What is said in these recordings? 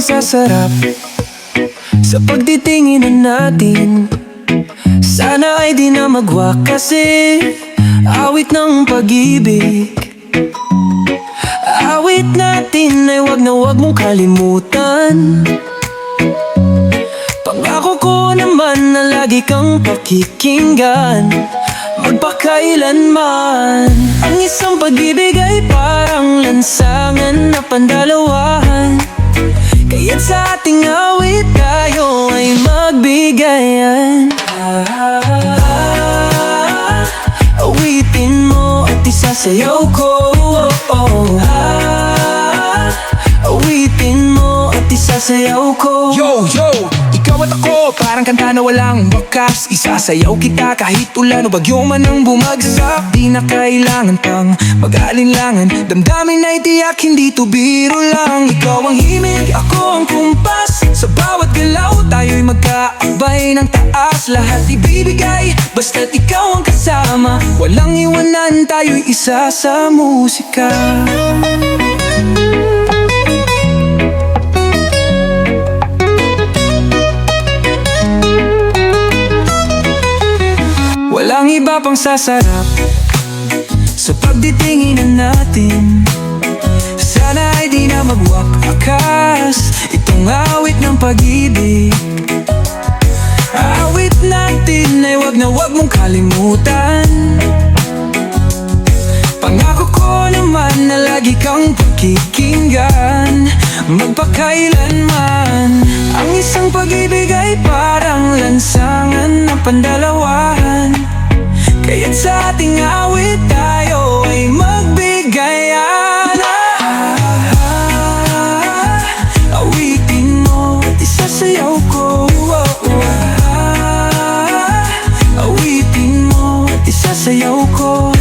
sasarap sa pagtitinginan natin. Sana ay di na magwakasi, awit ng pag-ibig. Awit natin ay wag na wag mong kalimutan. Pangako ko naman na lagi kang pakikinggan, magpakailanman. Ang isang pag-ibig ay parang lansangan na pandalawahan, kaya't sa ating awit tayo ay magbigayan. Awitin mo at isasayaw ko. Awitin mo at isasayaw ko. Yo, yo! Ikaw at ako, parang kanta na walang wakas. Isasayaw kita kahit ulan o bagyo man ang bumagsak. Di na kailangan pang mag-alinlangan, damdamin ay tiyak, hindi to biro lang. Ikaw ang himig, ako ang kumpas, sa bawat galaw tayo'y magkaabay ng taas. Lahat ibibigay, basta't ikaw ang kasama, walang iwanan, tayo'y isa sa musika. Walang iba pang sasarap sa pagtitinginan natin. Sana ay di na magwakas itong awit ng pag-ibig. Awit natin ay wag na wag mong kalimutan. Pangako ko naman na lagi kang pakikinggan, magpakailanman. Ang isang pag-ibig ay parang lansangan na pandalawahan, kaya't sa ating awit tayo ay magbigayan. Awitin mo at isasayaw ko. Awitin mo at isasayaw ko.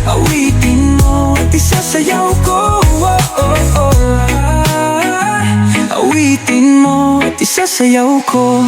Awitin mo at isasayaw ko. Awitin mo at isasayaw ko.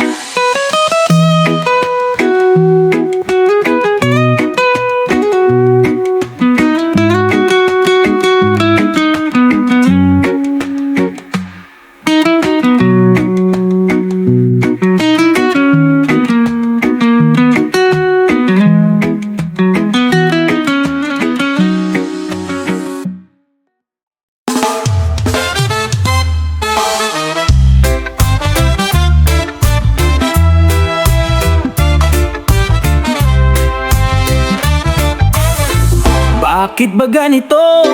Bakit ba ganito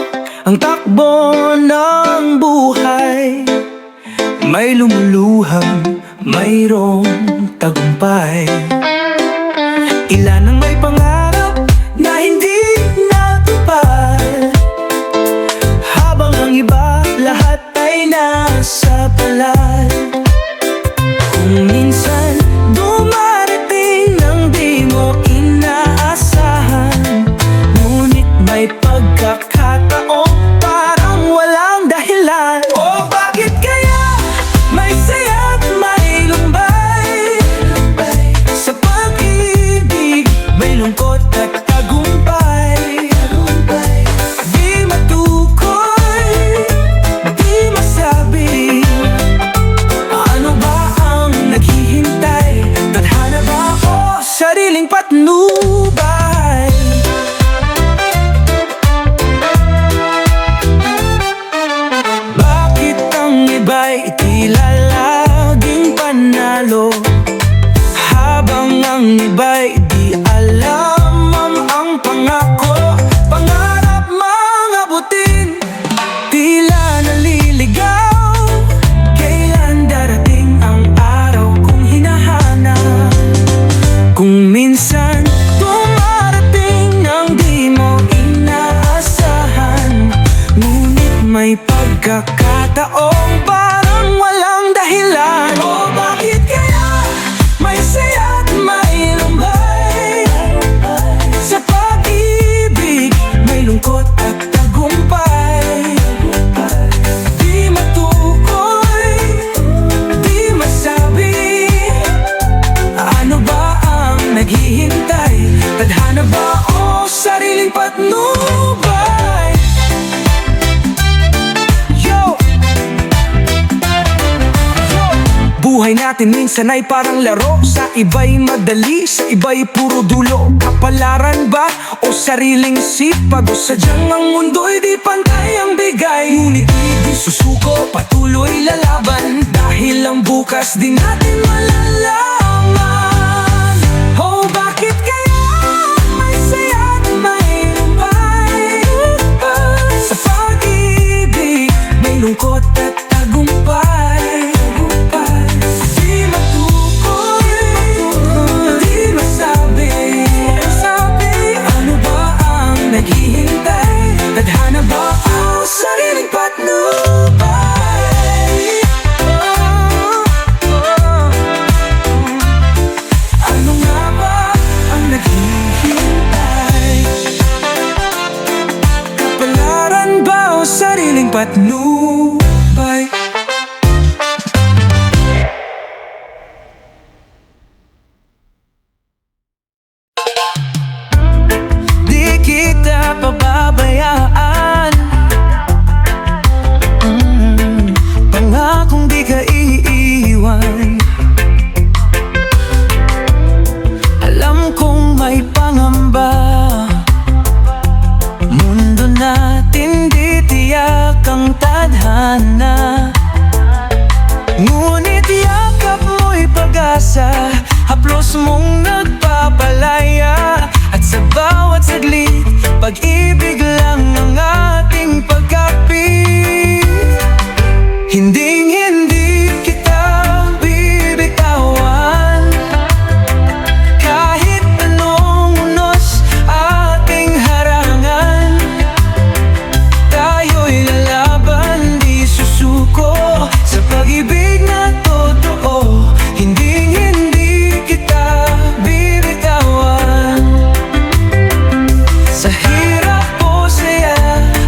ang takbo ng buhay? May lumuluhang, mayroong tagumpay. Ilan ang may pangarap na hindi natupad, habang ang iba lahat ay nasa palad. Kung minsan dumarating ng di mo inaasahan, may pagkakataon parang walang dahilan. O bakit kaya may saya at may lumbay? Sa pag-ibig may lungkot at tagumpay. Di matukoy, di masabi, ano ba ang naging buhay natin minsan ay parang laro. Sa iba'y madali, sa iba'y puro dulo. Kapalaran ba o sariling sipag? O sadyang ang mundo'y di pantay ang bigay. Ngunit di susuko, patuloy lalaban, dahil ang bukas di natin malalaman. Oh, bakit kaya may saya at may lumbay? Sa pag-ibig may lungkot at tagumpay. Di matukoy, di masabi, ano ba ang naghihintay? Tadhana ba ang sariling patnubay? Ano nga ba ang naghihintay? Kapalaran ba o sariling patnubay? Di kita pababayaan, pangakong di ka iiwan. Alam kong may pangamba, mundo natin di tiyak ang tadhana. Ngunit yakap mo'y pag-asa, haplos mong nagpapalaya. At sa bawat saglit, pag-ibig lang ang ating pagkapit. Hinding-hindi kita bibitawan, kahit anong unos ating harangan. Tayo'y lalaban, di susuko, sa pag-ibig na totoo. Hinding-hindi kita bibitawan. Sa hirap o saya,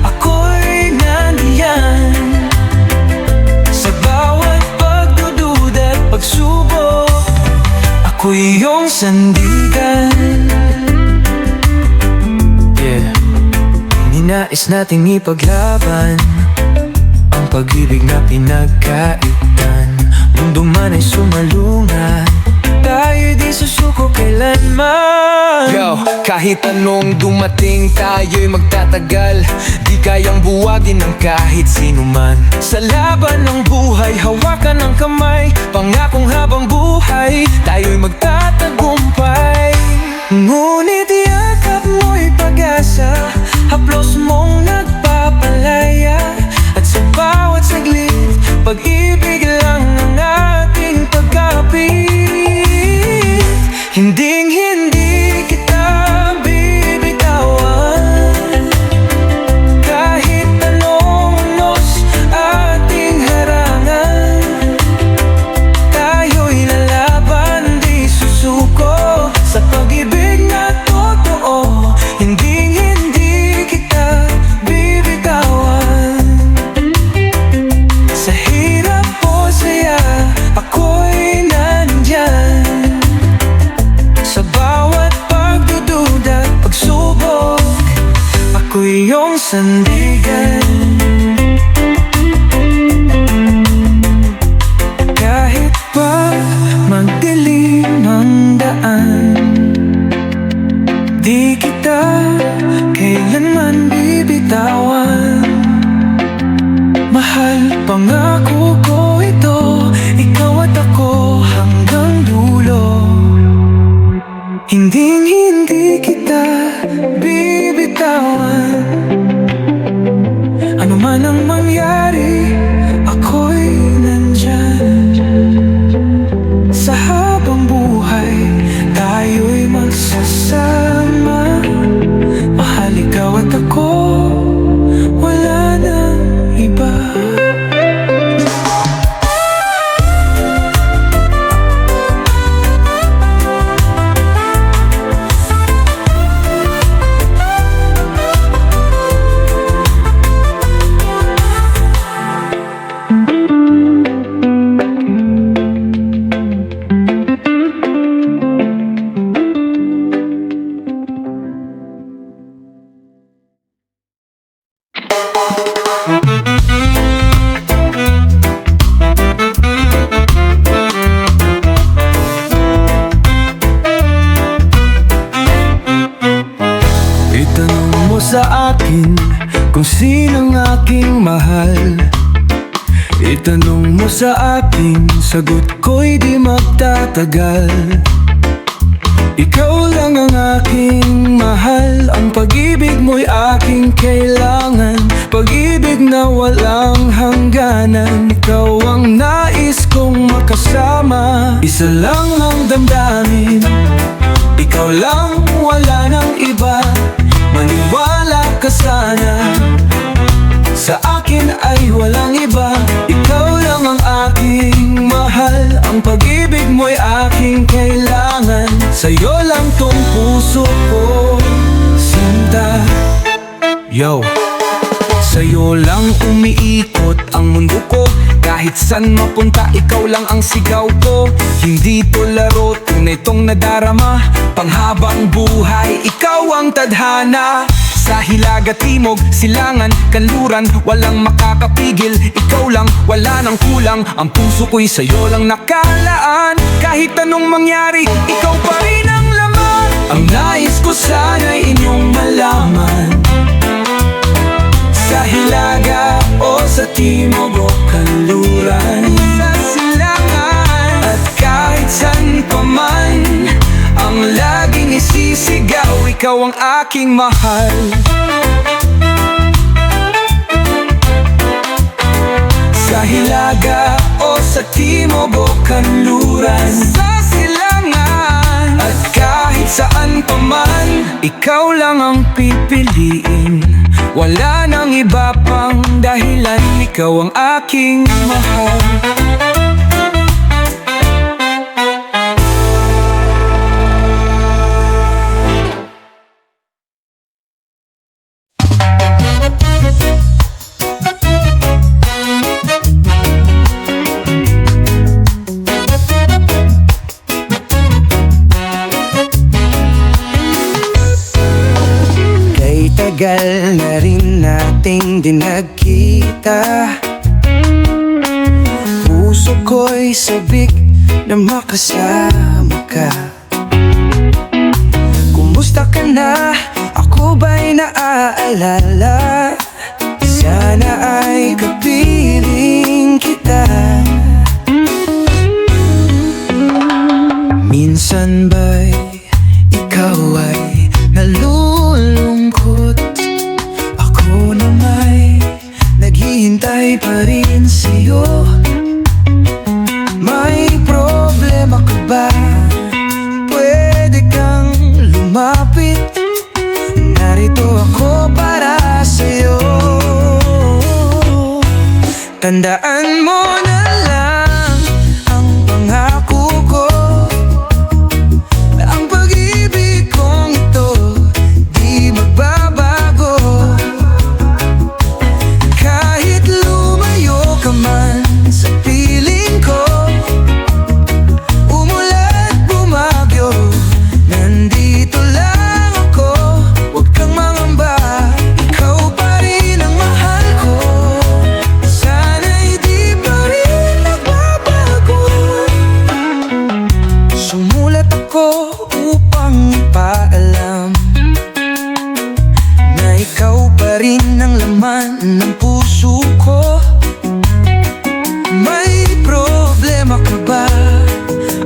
ako'y nandiyan. Sa bawat pagdududa at pagsubok, ako'y iyong sandigan. Ninais nating ipaglaban ang pag-ibig na pinagkaitan. Mundo man ay sumalungat, tayo'y di susuko kailanman. Yo, kahit anong dumating, tayo'y magtatagal. Di kayang buwagin ng kahit sino man. Sa laban ng buhay, hawakan ng kamay. Pangakong habang buhay, tayo'y magtatagumpay. Ngunit yakap mo'y pag-asa, haplos mong nagpapalaya. At sa bawat saglit, pag-ibig lang ang ating pagkapit. Hinding-hindi kita bibitawan, kahit anong unos ating harangan. Tayo'y lalaban, di susuko, sa pag-ibig na totoo. Hinding-hindi kita bibitawan. Sa hirap o saya, ako'y nandyan. Sa bawat pagdududa at pagsubok, ako'y iyong sandigan. Kahit pa magdilim ang daan, di kita kailanman bibitawan. Mahal, pangako ko ito, ikaw at ako hanggang dulo. Hinding-hindi kita bibitawan. Ano man ang mangyari, ako'y nandyan. Sa habang buhay, tayo'y magsasama. Mahal, ikaw at ako, wala nang iba. sa akin, sagot ko'y di magtatagal. Ikaw lang ang aking mahal, ang pag-ibig mo'y aking kailangan. Pag-ibig na walang hangganan, ikaw ang nais kong makasama. Isa lang ang damdamin, ikaw lang, wala nang iba. Maniwala ka sana, sa akin ay walang iba. Ikaw lang ang aking mahal, ang pag-ibig mo'y aking kailangan. Sa'yo lang tong puso ko, sinta. Yo, sa'yo lang umiikot ang mundo ko. Kahit san mapunta, ikaw lang ang sigaw ko. Hindi to laro, tunay tong nadarama. Panghabang buhay, ikaw ang tadhana. Sa hilaga, timog, silangan, kanluran, walang makakapigil. Ikaw lang, wala nang kulang. Ang puso ko'y sa'yo lang nakalaan. Kahit anong mangyari, ikaw pa rin ang laman. Ang nais ko sana'y inyong malaman. Sa hilaga o sa timog o kanluran, sa silangan at kahit saan pa man, ang laging isisigaw, ikaw ang aking mahal. Sa hilaga o sa timog o kanluran, sa silangan at kahit saan pa man, ikaw lang ang pipiliin. Wala nang iba pang dahilan, ikaw ang aking mahal. Tagal na rin nating di nagkita. Puso ko'y sabik na makasama ka. Kumusta ka na? Ako ba'y naaalala? Sana ay kapiling kita. Minsan ba'y ikaw ay nalulungkot? Ako na may naghihintay pa rin sa'yo. May problema ka ba? Pwede kang lumapit, narito ako para sa'yo. Tandaan mo na lang ang pangako ko. Ang pag-ibig kong ito di magbabago. Kahit lumayo ka man sa piling ko, umulan at bumagyo, nandito lang ako. Huwag kang mangamba, ikaw pa rin ang mahal ko. Sana'y di pa rin nagbabago. Sumulat ako upang ipaalam na ikaw pa rin ang laman ng puso ko. May problema ka ba?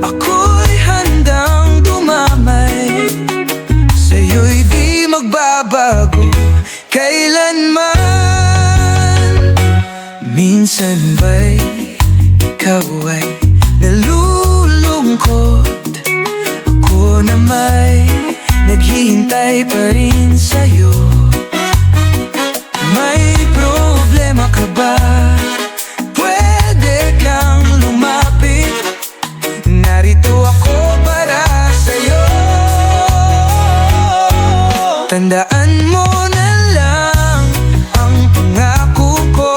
Ako'y handang dumamay, sa'yo'y di magbabago kailanman. Minsan ba'y ikaw ay nalulungkot? Ako na may naghihintay pa rin sa'yo. May problema ka ba? Pwede kang lumapit, narito ako para sa'yo. Tandaan mo na lang ang pangako ko.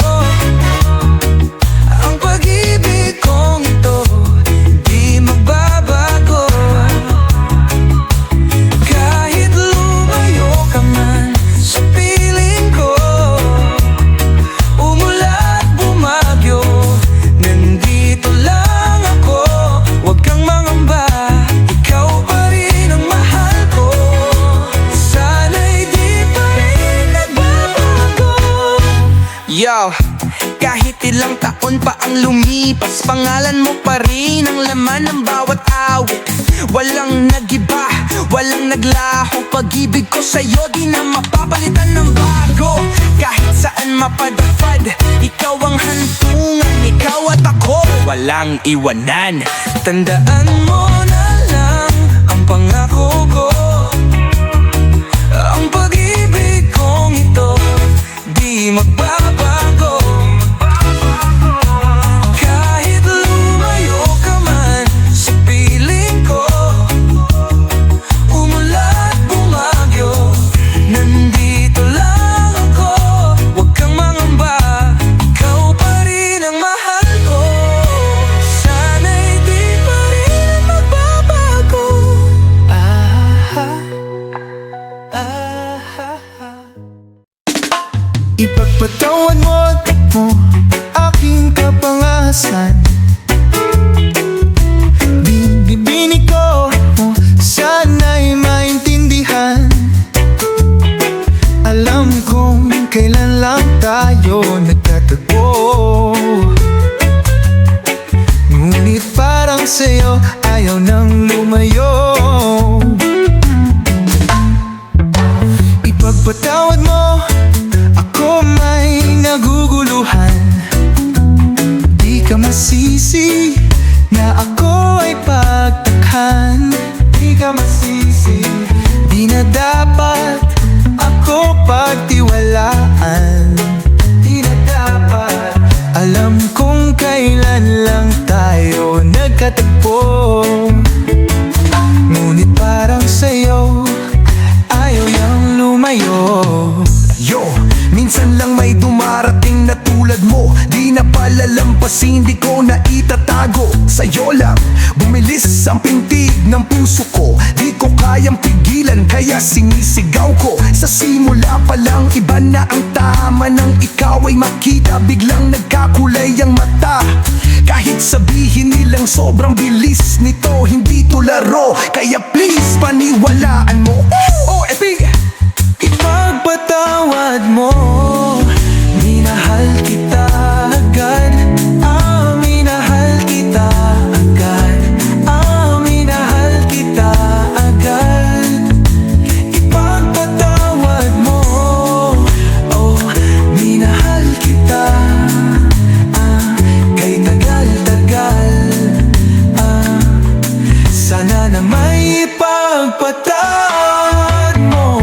Ang pag-ibig kong ito di magbabago. Kahit lumayo ka man sa piling ko, umulan at bumagyo, nandito lang ako. Huwag kang mangamba, ikaw pa rin ang mahal ko. Sana'y di ang lumipas, pangalan mo pa rin ang laman ng bawat awit. Walang nagiba, walang naglaho, pag-ibig ko sa'yo di na mapapalitan ng bago. Kahit saan mapadapad, ikaw ang hantungan, ikaw at ako, walang iwanan. Tandaan mo na lang ang pangako ko, ang pag-ibig kong ito di magbabago. Kahit lumayo ka man sa piling ko, umulan, bumagyo, nandito lang ako. Huwag kang mangamba, ikaw pa rin ang mahal ko. Sana'y di pa rin magbabago. Ipagpatawad mo aking kapangasan. Binibinig ko sana'y maintindihan. Alam kong kailan lang tayo nagtatagpo, ngunit parang sa'yo ayaw nang lumayo. Ipagpatawad mo, ako may naguguluhan. Di ka masisi na ako ay pagtakhan. Di ka masisi, di na dapat ako pagtiwalaan. Di na dapat, alam kong kailan lang tayo nagkatagpo, ngunit parang sa'yo ayaw yang lumayo. Yo, minsan lang may dumarating na tulad mo, di na palalampasin, di ko na itatago. Sa'yo lang bumilis ang pintig ng puso ko, di ko kayang pigilan kaya sinisigaw ko. Sa simula pa lang iba na ang tama, nang ikaw ay makita biglang nagkakulay ang mata. Kahit sabihin nilang sobrang bilis nito, hindi to laro, kaya please paniwalaan mo. Oh, epic! Ipagpatawad mo, minahal kita agad. Minahal kita agad. Minahal kita agad. Ipagpatawad mo, oh, minahal kita. Kay tagal-tagal, sana na may ipagpatawad mo.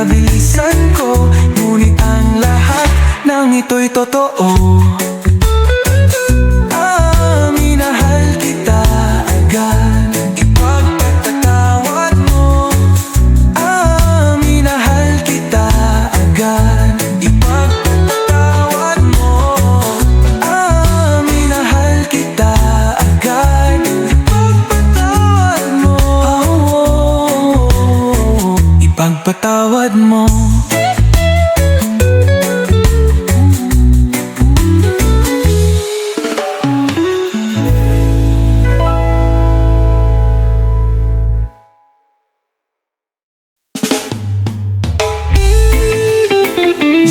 Kabilisan ko, ngunit ang lahat ng ito'y totoo. Minahal kita agad. Ipagpatawad mo. Minahal kita agad. Ipagpatawad mo. Minahal kita agad. Ipagpatawad mo. Ipagpatawad mo.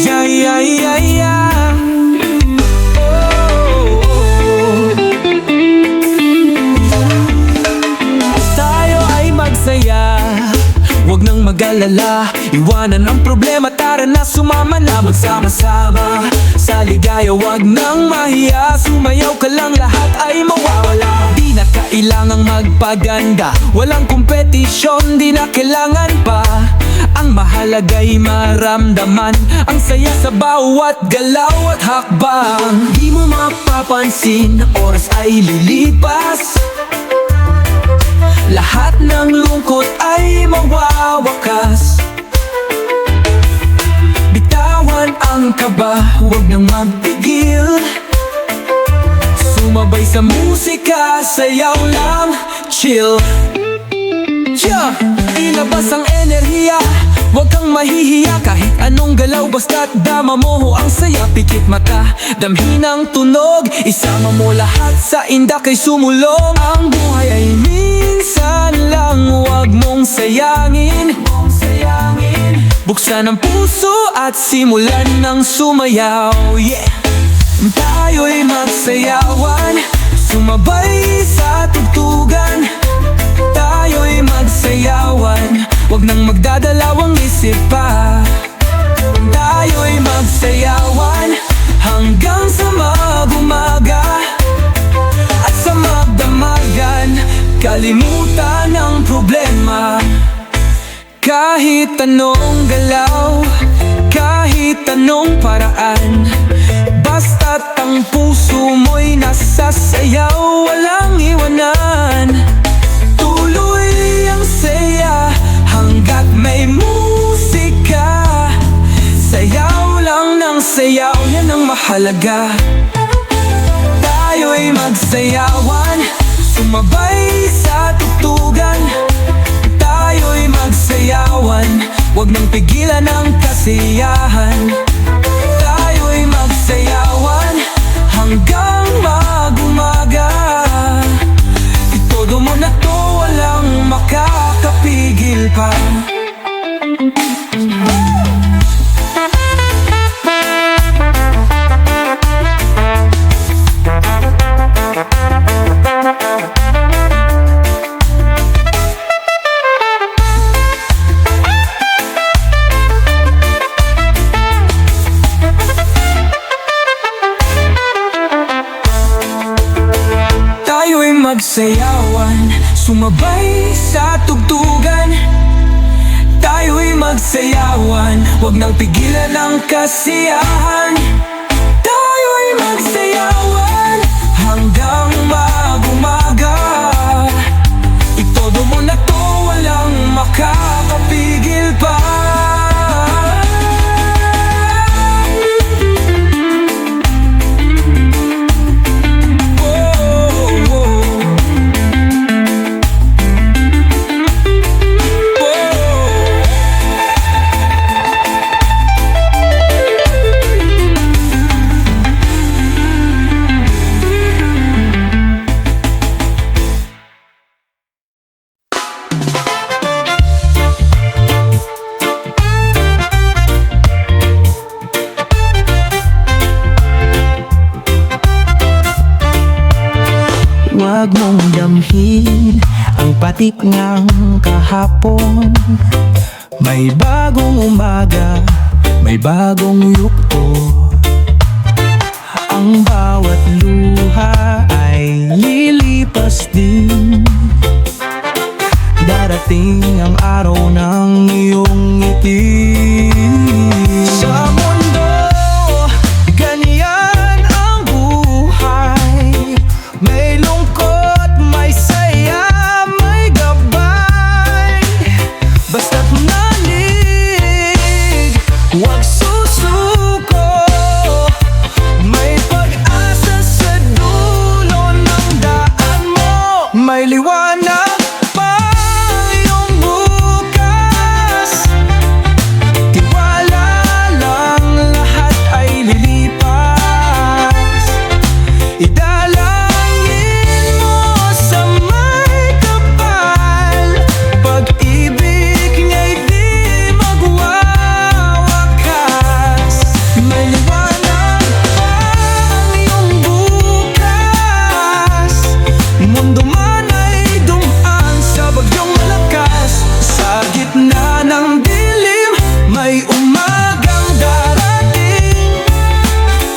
Yeah, yeah, yeah, yeah. Tayo ay magsaya, huwag nang mag-alala, iwanan ang problema, tara na sumama na. Magsama-sama sa ligaya, huwag nang mahiya, sumayaw ka lang, lahat ay mawawala. Di na kailangang magpaganda, walang kompetisyon, di na kailangan pa. Ang mahalaga'y maramdaman ang saya sa bawat galaw at hakbang. Di mo mapapansin, oras ay lilipas, lahat ng lungkot ay mawawakas. Bitawan ang kaba, huwag nang magpigil, sumabay sa musika, sayaw lang, chill. Ilabas ang enerhiya, huwag kang mahihiya, kahit anong galaw basta't dama mo ang saya. Pikit mata, damhin ang tunog, isama mo lahat sa indak ay sumulong. Ang buhay ay minsan lang, huwag mong sayangin. Buksan ang puso at simulan ng sumayaw, yeah! Tayo'y magsayawan, sumabay sa tugtugan. Tayo'y magsayawan, wag nang magdadalawang isip pa. Tayo'y magsayawan hanggang sa mag-umaga. At sa magdamagan, kalimutan ang problema. Kahit anong galaw, kahit anong paraan, basta't ang puso mo'y nasasayaw, walang iwanan. Tuloy ang saya hanggat may musika. Sayaw lang ng sayaw, yan ang mahalaga. Tayo'y magsayawan, sumabay sa tugtugan. Tayo'y magsayawan, wag nang pigilan ang kasiyahan. Tayo'y magsayawan hanggang mag-umaga. Itodo mo na to, walang makakapigil pa. Tayo'y magsayawan, sumabay sa tugtugan. Tayo'y magsayawan, wag nang pigilan ang kasiyahan. Tayo'y magsayawan hanggang mag-umaga. Itodo mo na to, walang makakapigil pa. Huwag mong damhin ang patik ng kahapon. May bagong umaga, may bagong yukto. Ang bawat luha ay lilipas din. Darating ang araw ng iyong ngiti. Sa mundo, ganyan ang buhay. May lungkot, may saya, may gabay. Basta't nalig, huwag susuko. May pag-asa sa dulo ng daan mo. May liwanag pa iyong bukas. Tiwala lang, lahat ay lilipas. Idalangin mo sa may kapal. Pag-ibig niya'y di magwawakas. May liwanag pa ang iyong bukas. Mundo man ay dumaan sa bagyong malakas. Sa gitna ng dilim, may umagang darating.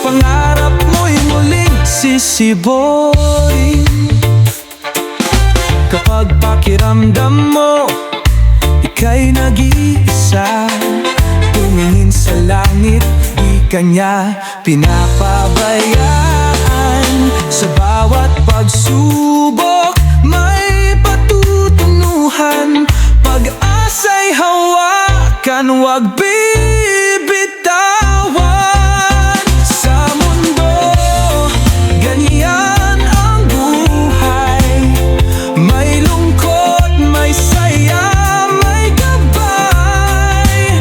Pangarap mo'y muling sisiboy. Kapag pakiramdam mo ika'y nag-iisa, tumingin sa langit, di kanya pinapabayaan. Sa bawat pagsubok, may patutunuhan. Pag-asa'y hawakan, wag bibitawan. Sa mundo, ganyan ang buhay. May lungkot, may saya, may gabay.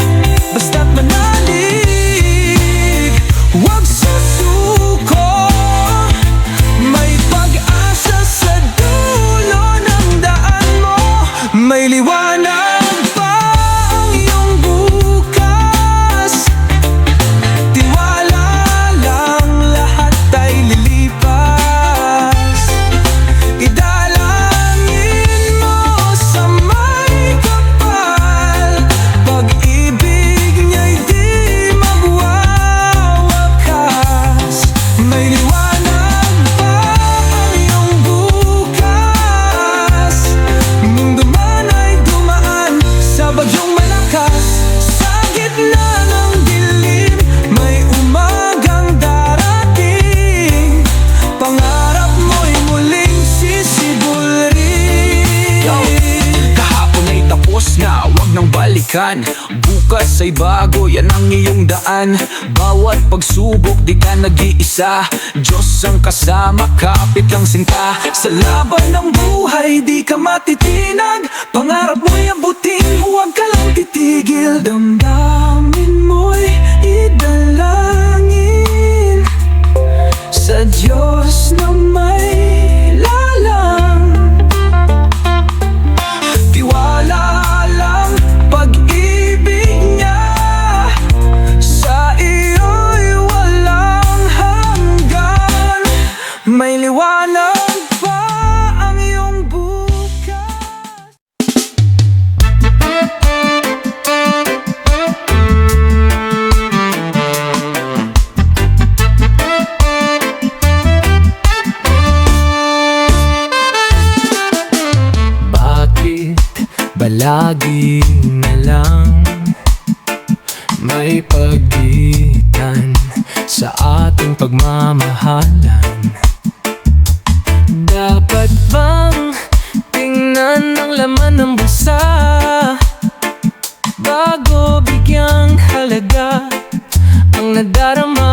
Basta't manalig, huwag susuko. May pag-asa sa dulo ng daan mo. May liwanag pa ang iyong bukas. balikan. Bukas ay bago, yan ang iyong daan. Bawat pagsubok, di ka nag-iisa. Diyos ang kasama, kapit lang sinta. Sa laban ng buhay, di ka matitinag. Pangarap mo'y abutin, huwag ka lang titigil. Damdamin mo'y idalangin sa Diyos na may lalang. Tiwala lang, pag-ibig niya sa iyo'y walang hanggan. May liwanag pa ang iyong bukas. Bakit ba lagi na lang may pagitan sa ating pagmamahalan? Dapat bang tingnan ang laman ng bulsa bago bigyang halaga ang nadarama?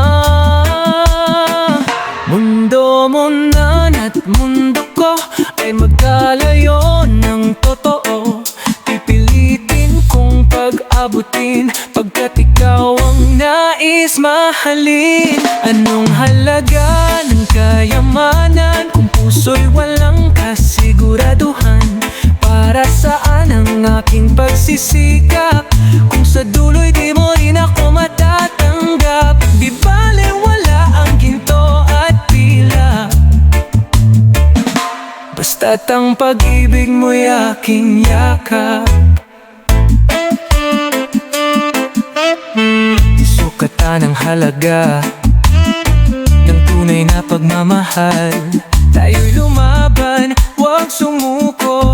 Mundo mo na at mundo ko ay magkalayo ng totoo. Pipilitin kong pag-abutin pagkat ikaw ang nais mahalin. Anong halaga ng kayamanan kung puso'y walang kasiguraduhan? Para saan ang aking pagsisikap kung sa dulo'y di mo rin ako matatanggap? Di bale wala ang ginto at pila, basta't ang pag-ibig mo'y aking yakap. Sukatan ang halaga ng tunay na pagmamahal. Tayo'y lumaban, huwag sumuko,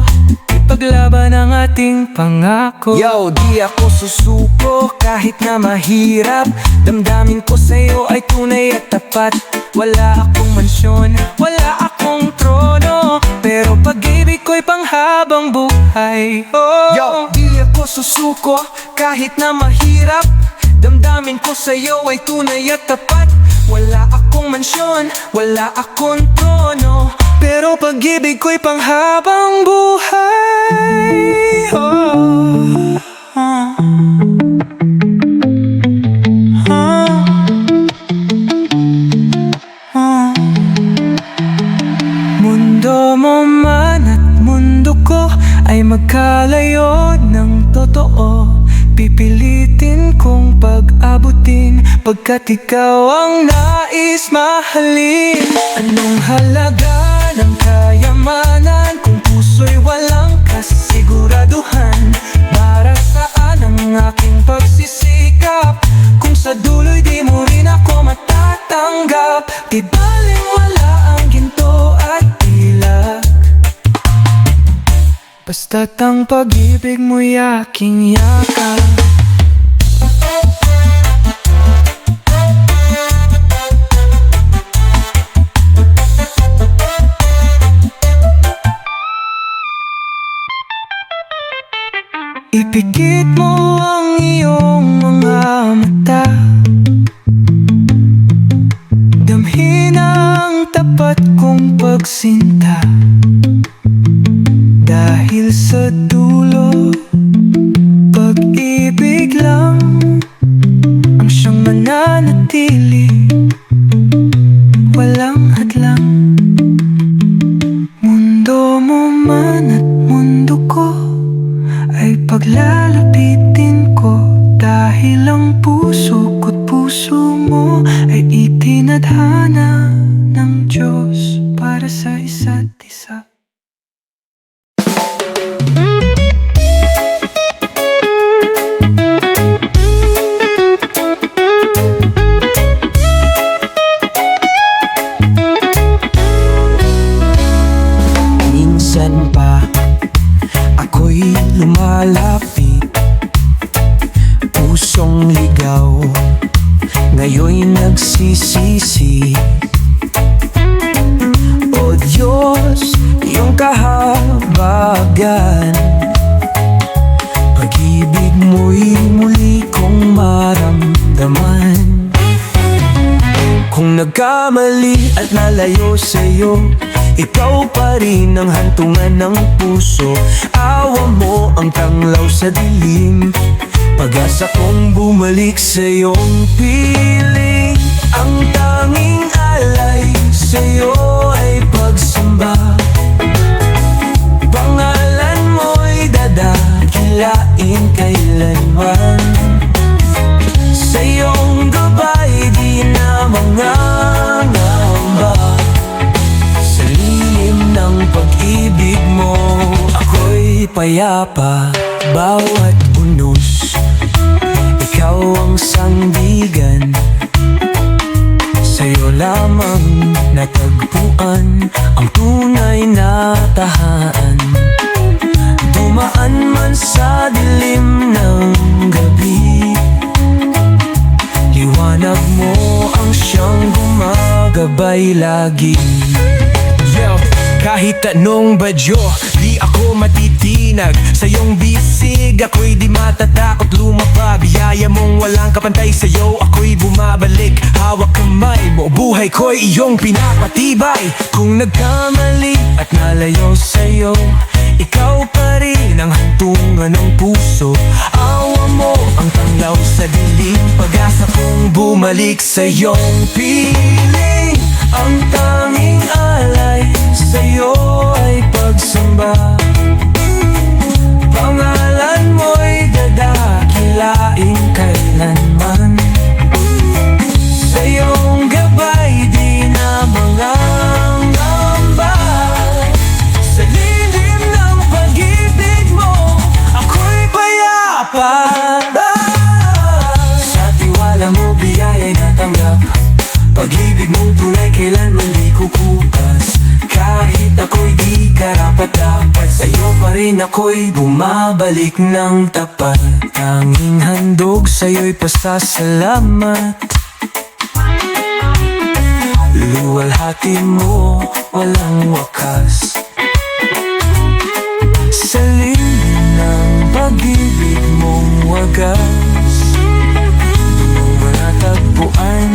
ipaglaban ang ating pangako. Yo, di ako susuko kahit na mahirap. Damdamin ko sa'yo ay tunay at tapat. Wala akong mansyon, wala akong trono, pero pag-ibig ko'y panghabang buhay. Oh. Yo, di ako susuko kahit na mahirap. Damdamin ko sa'yo ay tunay at tapat. Wala akong mansyon, wala akong trono, pero pag-ibig ko'y panghabang buhay. Oh. Mundo mo man at mundo ko ay magkalayo ng totoo. Pipilitin kong pag-abutin pagkat ikaw ang nais mahalin. Anong halaga ng kayamanan kung puso'y walang kasiguraduhan? Para saan ang aking pagsisikap kung sa dulo'y di mo rin ako matatanggap? Di baling wala ang ginto at pilak, basta't ang pag-ibig mo'y aking yakap. Ipikit mo ang iyong mga mata, damhin ang tapat kong pagsinta. Dahil sa dulo, pag-ibig lang ang siyang mananatili, walang hadlang. Mundo mo man at mundo ko ay paglalapitin ko, dahil ang puso ko't puso mo ay itinadhana ng Diyos para sa isa't isa. Minsan pa ako'y lumalapit, pusong ligaw, ngayon'y nagsisisi. O Diyos, iyong kahabagan, pag-ibig mo mo'y muli kong maramdaman. Kung nagkamali at nalayo sa'yo, ikaw pa rin ang hantungan ng puso. Awa mo ang tanglaw sa dilim, pag-asa kong bumalik sa iyong piling. Ang tanging alay sa'yo ay pagsamba, pangalan mo'y dadakilain kailanman. Sa iyong gabay di na mangangamba, sa lilim ng pag-ibig mo ako'y payapa. Bawat unos, ikaw ang sandigan, sa'yo lamang natagpuan ang tunay na tahaan. Dumaan man sa dilim ng gabi, liwanag mo ang siyang gumagabay lagi. Yo, kahit anong badyo, di ako matitinag. Sa iyong bisig, ako'y di matatakot lumapa. Biyaya mong walang kapantay, sa'yo ako'y bumabalik. Hawak kamay mo, buhay ko'y iyong pinapatibay. Kung nagkamali at nalayo sa'yo, ikaw pa rin ang hantungan ng puso. Awa mo ang tanglaw sa dilim, pag-asa kong bumalik sa iyong piling. Ang tanging alay sa'yo ay pagsamba, pangalan mo'y dadakilain kailanman. Sa iyong gabay di na mangangamba, sa lilim ng pag-ibig mo ako'y payapa. Sa tiwala mo biyaya'y natanggap, pag-ibig mong tunay kailanman di kukupas. Kahit ako'y di karapat-dapat, sa'yo pa rin ako'y bumabalik ng tapat. Tanging handog sa'yo'y pasasalamat, luwalhati mo walang wakas. Sa lilim ng pag-ibig mong wagas, doon mo natagpuan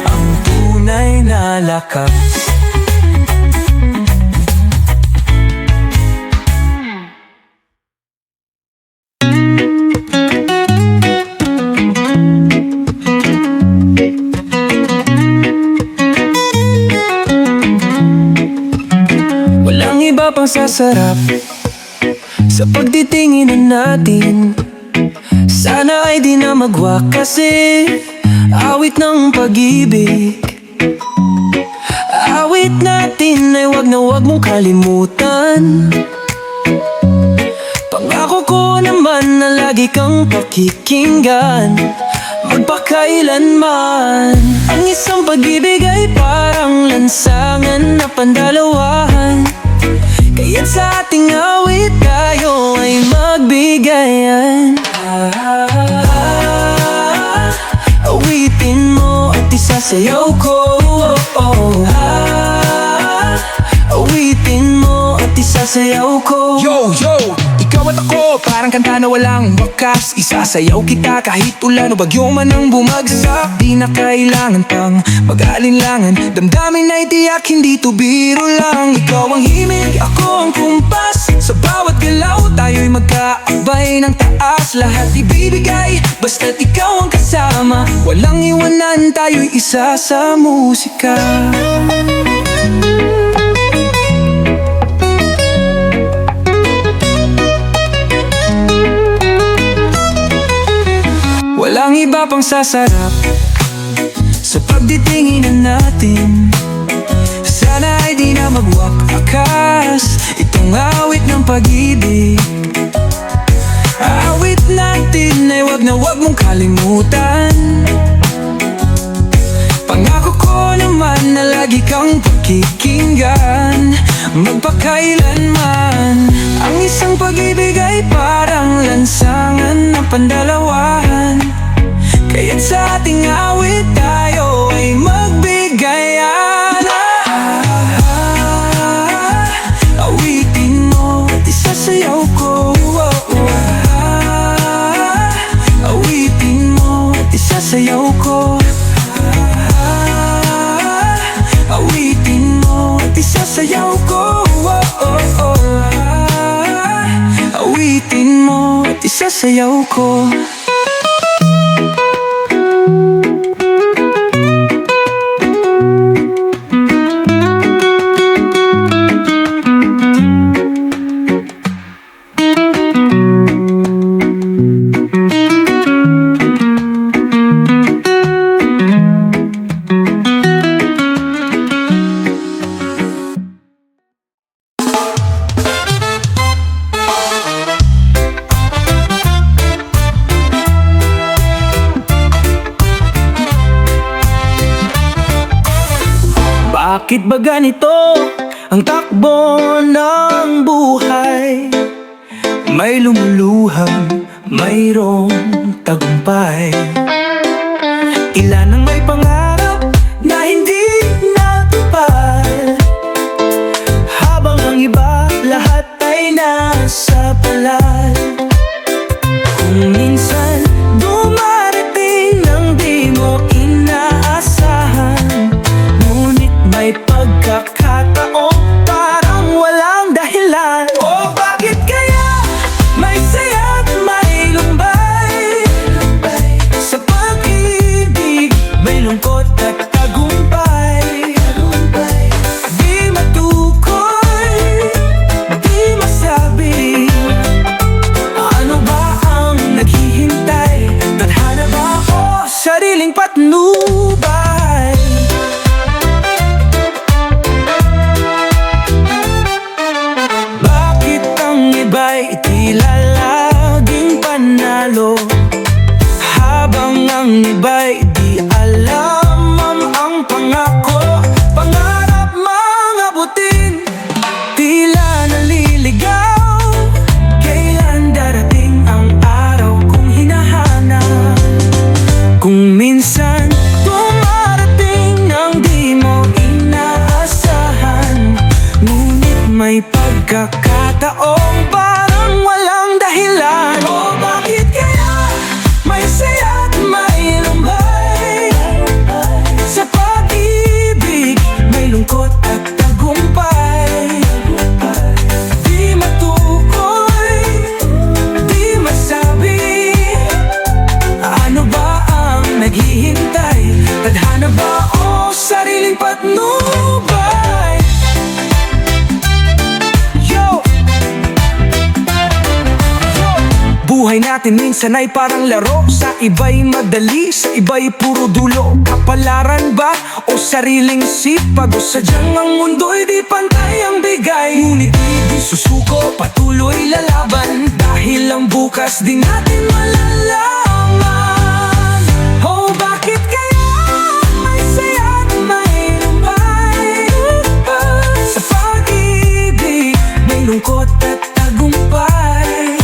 ang tunay na lakas. Walang iba pang sasarap sa pagtitinginan natin. Sana ay di na magwakasi, awit ng pag-ibig. Awit natin ay wag na wag mong kalimutan. Pangako ko naman na lagi kang pakikinggan, magpakailanman. Ang isang pag-ibig ay parang lansangan na pandalawahan, kaya't sa ating awit tayo ay magbigayan. Awitin mo at isasayaw ko, awitin mo at isasayaw ko. Yo, yo! Ikaw at ako, parang kanta na walang wakas. Isasayaw kita kahit ulan o bagyo man ang bumagsak. Di na kailangan pang mag-alinlangan, damdamin na itiyak, hindi to biro lang. Ikaw ang himig, ako ang kumpas, sa bawat galaw tayo'y magkaabay ng taas. Lahat ibibigay, basta't ikaw ang kasama, walang iwanan, tayo'y isa sa musika. Walang iba pang sasarap sa pagtitinginan natin. Sana ay di na magwakas itong awit ng pag-ibig. Awit natin ay wag na wag mong kalimutan. Pangako ko naman na lagi kang pakikinggan, magpakailanman. Ang isang pag-ibig ay parang lansangan na pandalawahan, kaya't sa ating awit tayo ay magbigayan. Awitin mo at isasayaw ko, Awitin mo at isasayaw ko. Awitin mo at isasayaw ko. Bakit ba ganito ang takbo ng buhay? May lumuluhang, mayroong tagumpay. Ilan ang may pangarap Na hindi natupad, habang ang iba lahat ay nasa palad. kung minsan Dumarating nang di mo inaasahan, ngunit may pagkakataong parang walang dahilan. O bakit kaya may saya at may lumbay? Sa pag-ibig may lungkot at tagumpay. Di matukoy, di masabi, ano ba ang naghihintay? Tadhana ba o sariling patnubay? Bakit ang iba'y tila laging panalo, habang ang iba'y di alam ang pangako? Pangarap mga abutin, tila naliligaw. Kailan darating ang araw kung hinahanap? Kung minsan dumarating ang di mo inaasahan, ngunit may pagkakataong parang walang dahilan. O bakit kaya may saya at may lumbay? Sa pag-ibig may lungkot at tagumpay. Di matukoy, di masabi, ano ba ang naghihintay? Tadhana ba o sariling patnubay? Yo! Buhay natin minsan ay parang laro. Sa iba'y madali, sa iba'y puro dulo. Kapalaran ba o sariling sipag? O sadyang ang mundo'y di pantay ang bigay? Ngunit di susuko, patuloy lalaban, dahil ang bukas di natin malalaman. Oh, bakit kaya may saya at may lumbay? Sa pag-ibig may lungkot at tagumpay.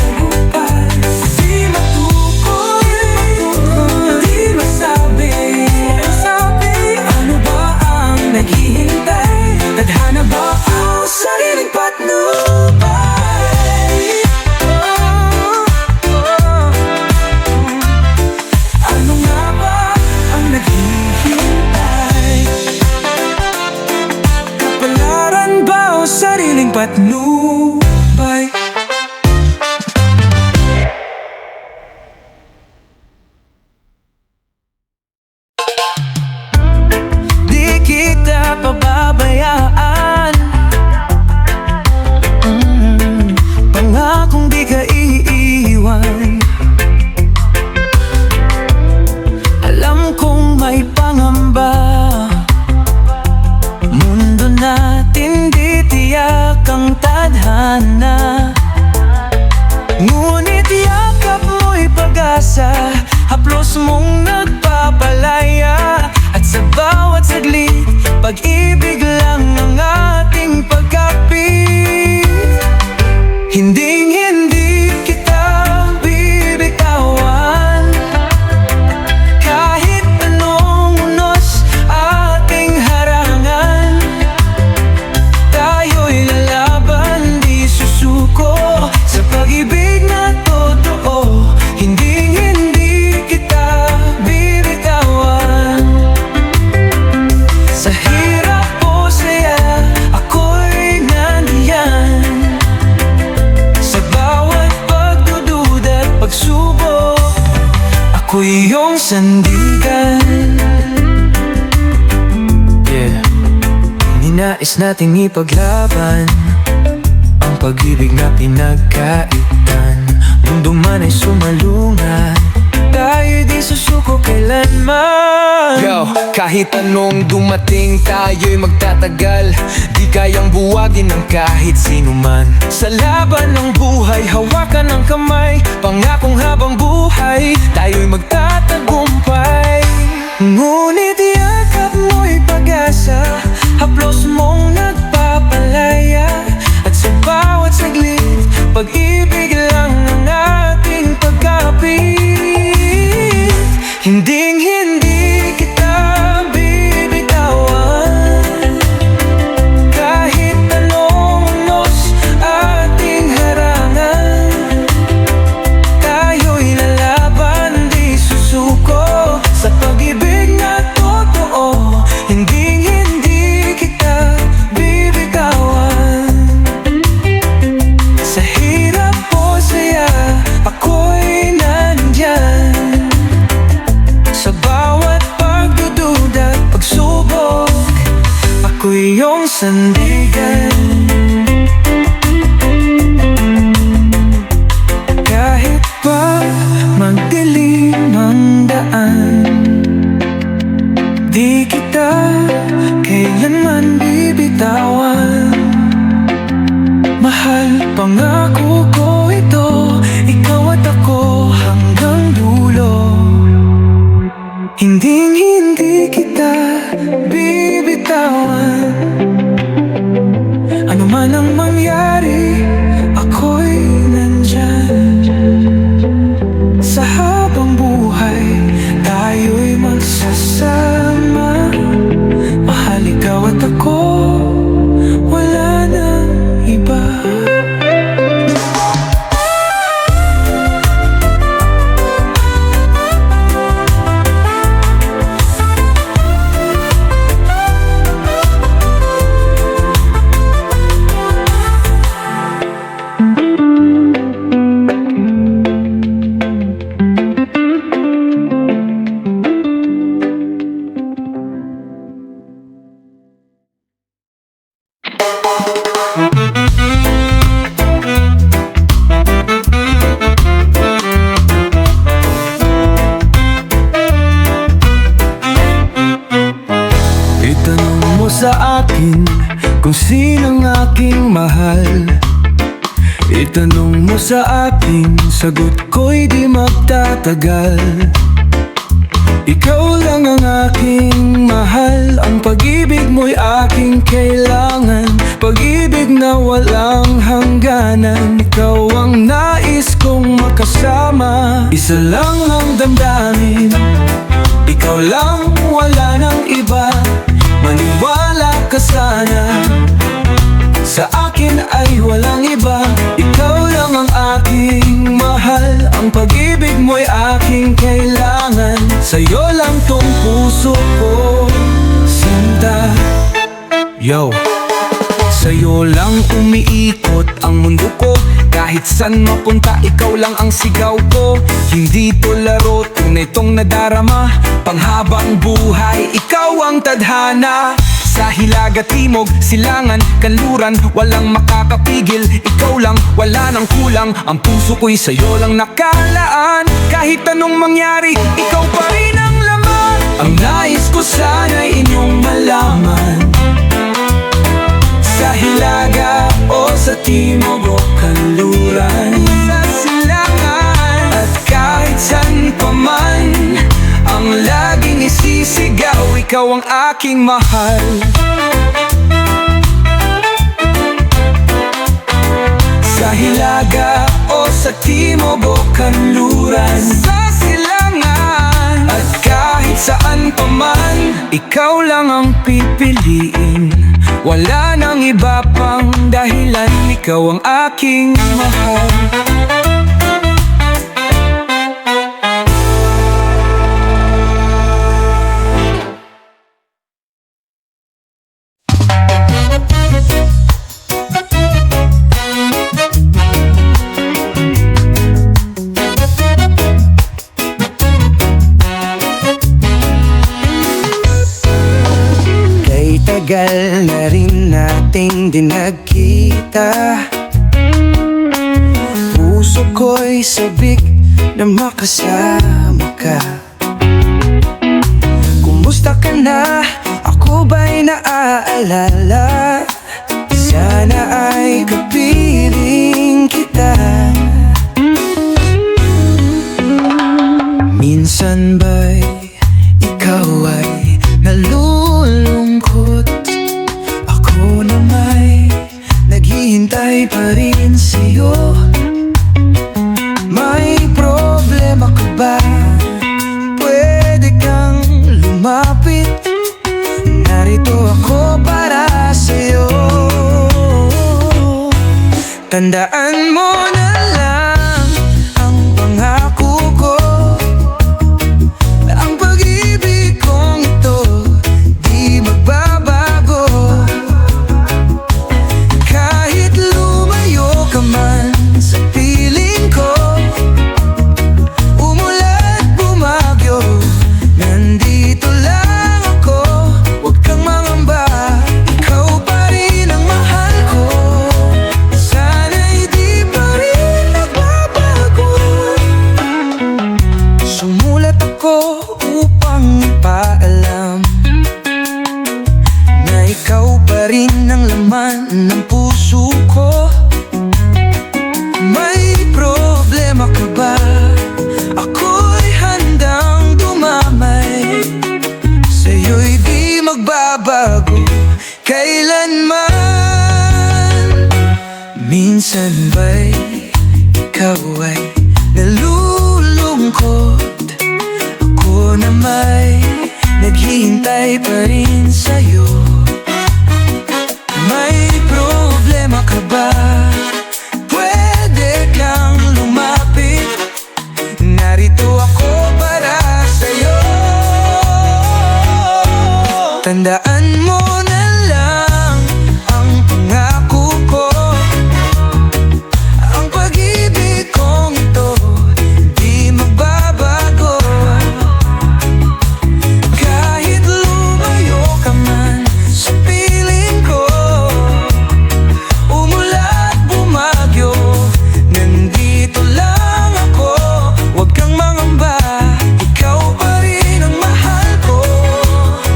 Di matukoy, di masabi, ano ba ang naghihintay? Tadhana ba ang sariling patnubay? Ano nga ba ang naghihintay? Kapalaran ba o sariling patnubay? Di kita pababayaan, pangakong di ka iiwan. Alam kong may pangamba, mundo natin di tiyak ang tadhana. sandigan. Ninais nating ipaglaban ang pag-ibig na pinagkaitan. Mundo man ay sumalungat, tayo'y di susuko kailanman. Yo, kahit anong dumating, tayo'y magtatagal. Di kayang buwagin ng kahit sino man. Sa laban ng buhay, hawakan ng kamay. Pangakong habang buhay, tayo'y magtatagumpay. Ngunit yakap mo'y pag-asa, haplos mong nagpapalaya. At sa bawat saglit, pag-ibig lang ang ating pagkapit. Hinding-hindi kita bibitawan, kahit anong unos ating harangan. Tayo'y lalaban, di susuko sa pag-ibig na totoo. Hinding-hindi kita bibitawan. Sa hirap o saya, ako'y nandyan. Sa bawat pagdududa at pagsubok, ako'y iyong sandigan. Kahit pa magdilim ang daan, di kita kailanman bibitawan. Mahal, pangako ko ito, ikaw at ako hanggang dulo. Hinding-hindi kita bibitawan. Ano man ang mangyari, ako'y nandyan. Sa habang buhay, tayo'y magsasama. Mahal, ikaw at ako, wala nang iba. Itanong mo sa akin kung sinong aking mahal. Itanong mo sa akin, sagot ko'y di magtatagal. Ikaw lang ang aking mahal, ang pag-ibig mo'y aking kailangan. Pag-ibig na walang hangganan, ikaw ang nais kong makasama. Isa lang ang damdamin, ikaw lang, wala nang iba. Maniwala ka sana, sa akin ay walang iba. Ikaw lang ang aking mahal, ang pag-ibig mo'y aking kailangan. Sa'yo lang tong puso ko, sinta. Yo, sa'yo lang umiikot ang mundo ko. Kahit saan mapunta, ikaw lang ang sigaw ko. Hindi to laro, tunay tong nadarama. Panghabang buhay, ikaw ang tadhana. Sa hilaga, timog, silangan, kanluran, walang makakapigil. Ikaw lang, wala nang kulang. Ang puso ko'y sa'yo lang nakalaan. Kahit anong mangyari, ikaw pa rin ang laman. Ang nais ko sana'y inyong malaman. Sa hilaga o sa timog o kanluran, sa silangan at kahit saan pa man, ang laging isisigaw, ikaw ang aking mahal. Sa hilaga o sa timog o kanluran, sa silangan at kahit saan pa man, ikaw lang ang pipiliin. Wala nang iba pang dahilan, ikaw ang aking mahal. tagal na rin nating di nagkita. Puso ko'y sabik na makasama ka. Kumusta ka na? Ako ba'y naaalala? Sana ay kapiling kita. Minsan ba'y ikaw ay nalulungkot? Ako na may naghihintay pa rin sa'yo. May problema ka ba? Pwede kang lumapit. Narito ako para sa'yo. Tandaan mo na lang ang pangako ko. Ang pag-ibig kong ito di magbabago. Kahit lumayo ka man sa piling ko, umulan at bumagyo, nandito lang ako. Huwag kang mangamba, ikaw pa rin ang mahal ko. Sana'y di pa rin nagbabago. Sumulat ako upang ipaalam na ikaw pa rin ang laman ng puso ko. May problema ka ba? Ako'y handang dumamay. Sa'yo'y di magbabago kailanman. Minsan ba'y ikaw ay nalulungkot? Ako na may naghihintay pa rin sa'yo. May problema ka ba? Pwede kang lumapit. Narito ako para sa'yo. Tandaan mo na lang ang pangako ko. Ang pag-ibig kong ito di magbabago. Kahit lumayo ka man sa piling ko, umulan at bumagyo, nandito lang ako. Huwag kang mangamba, ikaw pa rin ang mahal ko.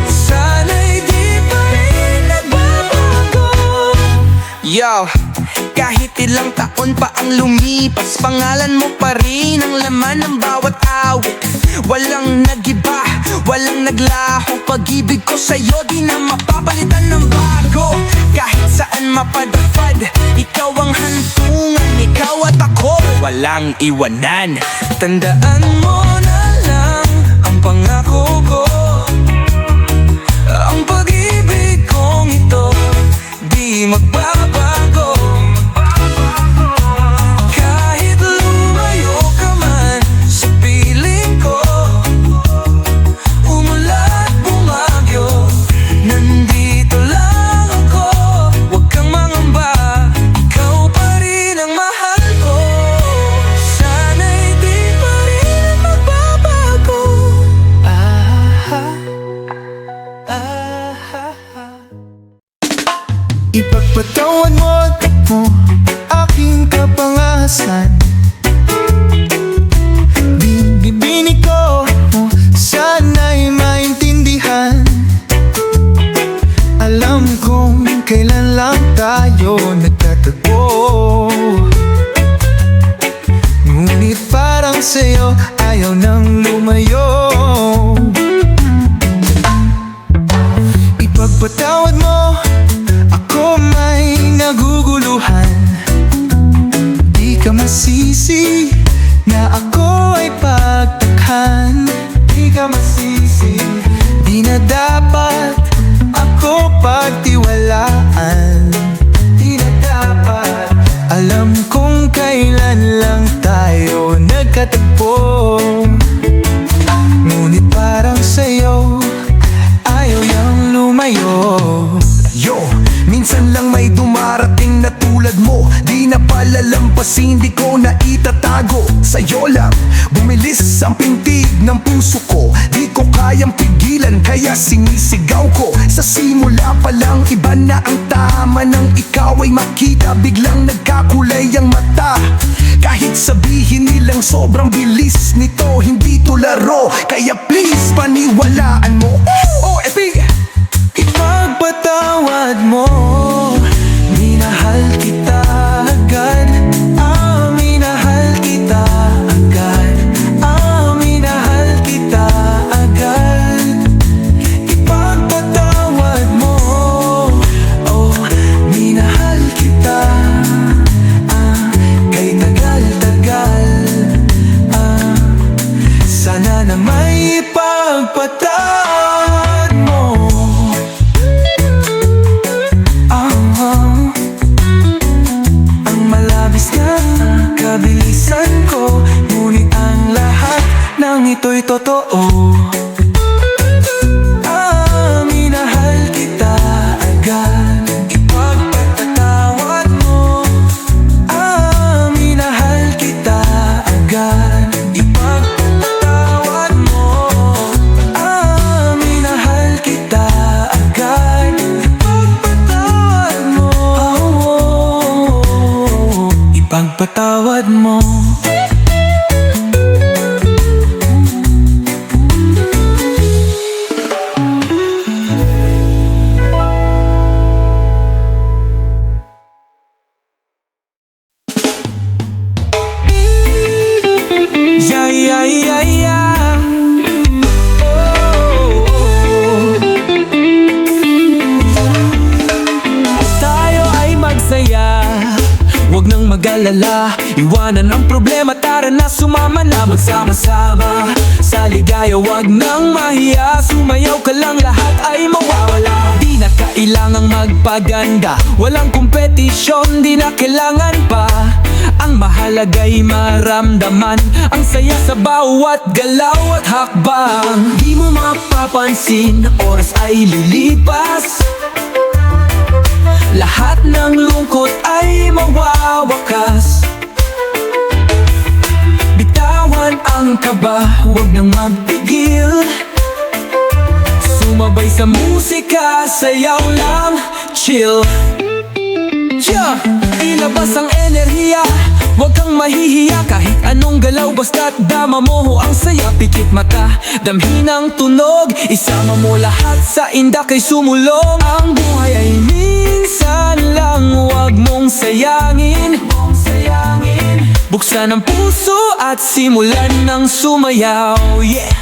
Sana'y di pa rin nagbabago. Yo, kahit ilang taon pa ang lumipas, pangalan mo pa rin ang laman ng bawat awit. Walang nagiba, walang naglaho. Pag-ibig ko sa'yo di na mapapalitan ng bago. Kahit saan mapadapad, ikaw ang hantungan. Ikaw at ako, walang iwanan. Tandaan mo na lang ang pangako ko. Ang pag-ibig kong ito di magbabago. Kahit lumayo ka man sa piling ko, umulan at bumagyo, nandito lang ako. Huwag kang mangamba, ikaw pa rin ang mahal ko. Sana'y di pa rin magbabago. Ipagpatawad mo aking kapangasan. Binibinig ko sana'y maintindihan. Alam kong kailan lang tayo nagtatagpo, ngunit parang sa'yo ayaw nang lumayo. Ipagpatawad mo, ako may naguguluhan. Di ka masisi na ako ay pagtakhan. Di ka masisi, di na dapat ako pagtiwalaan. Di na dapat. Alam kong kailan lang tayo nagkatagpo, ngunit parang sa'yo ayaw yang lumayo. Yo, minsan lang may dumarating na tulad mo. Di na palalampasin, di ko na itatago. Sa'yo lang bumilis ang pintig ng puso ko. Di ko kayang pigilan, kaya sinisigaw ko. Sa simula pa lang iba na ang tama, nang ikaw ay makita biglang nagkakulay ang mata. Kahit sabihin nilang sobrang bilis nito, hindi to laro, kaya please paniwalaan mo. Oh, epic! Ipagpatawad mo, minahal kita agad. Minahal kita agad. Minahal kita agad. Ipagpatawad mo, oh, minahal kita. Kay tagal-tagal, sana na may ipagpatawad mo. Ang malabis na kabilisan ko, ngunit ang lahat ng ito'y totoo. Minahal kita agad. Ipagpatawad mo. Minahal kita agad. Ipagpatawad mo. Minahal kita agad. Ipagpatawad mo. Ipagpatawad mo. Yeah, yeah, yeah, yeah. Tayo ay magsaya, huwag nang mag-alala. Iwanan ang problema, tara na sumama na. Magsama-sama sa ligaya, huwag nang mahiya. Sumayaw ka lang, lahat ay mawawala. Di na kailangang magpaganda, walang kompetisyon, di na kailangan pa. Ang mahalaga'y maramdaman ang saya sa bawat galaw at hakbang. Di mo mapapansin, oras ay lilipas. Lahat ng lungkot ay mawawakas. Bitawan ang kaba, huwag nang magpigil. Sumabay sa musika, sayaw lang, chill. Yeah! Ilabas ang enerhiya, huwag kang mahihiya. Kahit anong galaw, basta't dama mo ang saya. Pikit mata, damhin ang tunog, isama mo lahat sa indak ay sumulong. Ang buhay ay minsan lang, huwag mong sayangin. Buksan ang puso at simulan ng sumayaw. Yeah!